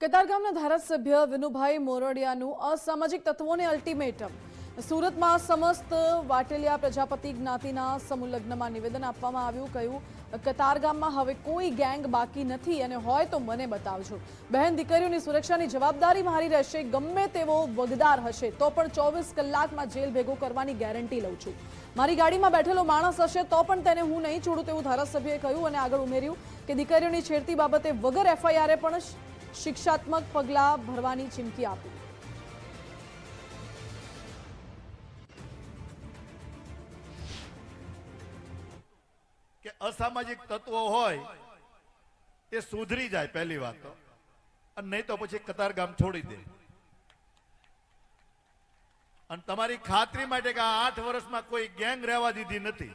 કતારગામના ધારાસભ્ય વિનુભાઈ મોરડિયાનું અસામાજિક તત્વોને અલ્ટિમેટમ। સુરતમાં સમસ્ત વાટેલિયા પ્રજાપતિ જ્ઞાતિના સમૂહલગ્નમાં નિવેદન આપવામાં આવ્યું। કહ્યું, કતારગામમાં હવે કોઈ ગેંગ બાકી નથી અને હોય તો મને બતાવજો। બહેન દીકરીઓની સુરક્ષાની જવાબદારી મારી રહેશે। ગમે તેવો વગદાર હશે તો પણ 24 કલાકમાં જેલ ભેગો કરવાની ગેરંટી લઉં છું। મારી ગાડીમાં બેઠેલો માણસ હશે તો પણ તેને હું નહીં છોડું તેવું ધારાસભ્યએ કહ્યું અને આગળ ઉમેર્યું કે દીકરીઓની છેડતી બાબતે વગર એફઆઈઆર પણ શિક્ષાત્મક પગલાં ભરવાની ચીમકી આપી। કે અસામાજિક તત્વો હોય એ સુધરી જાય પહેલી વાત તો, અને નહીં તો પછી કતારગામ છોડી દે। અને તમારી ખાતરી માટે કે આ 8 વર્ષમાં કોઈ ગેંગ રહેવા દીધી નથી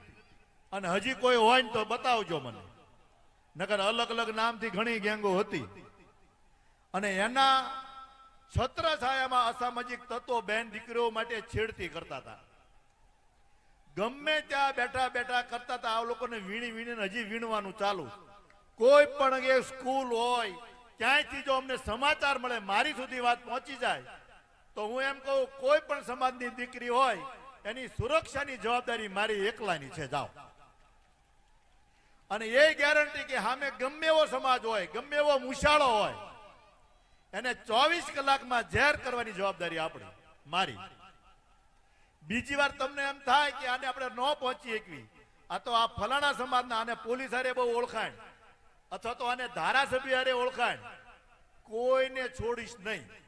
અને હજી કોઈ હોય ને તો બતાવજો મને, નકર અલગ અલગ નામથી ઘણી ગેંગો હતી અને એના છત્રછાયામાં અસામાજિક તત્વો બેન દીકરીઓ માટે છેડતી કરતા હતા। ગમે ત્યાં બેઠા બેઠા કરતા હતા। આ લોકોને વીણી વીણીને હજી વીણવાનું ચાલુ। કોઈ પણ એ સ્કૂલ હોય ક્યાંયથી જો અમને સમાચાર મળે, મારી સુધી વાત પહોંચી જાય તો હું એમ કહું, કોઈ પણ સમાજની દીકરી હોય એની સુરક્ષાની જવાબદારી મારી એકલાની છે। જાઓ અને એ ગેરંટી કે સામે ગમે એવો સમાજ હોય, ગમે એવો મુશાળો હોય, એને 24 કલાકમાં ઝેર કરવાની જવાબદારી આપણી, મારી। બીજી વાર તમને એમ થાય કે આને આપણે ન પહોંચી શકવી, આ તો આ ફલાણા સમાજના, આને પોલીસ હારે બહુ ઓળખાણ અથવા તો આને ધારાસભ્ય હારે ઓળખાણ, કોઈને છોડીશ નહીં।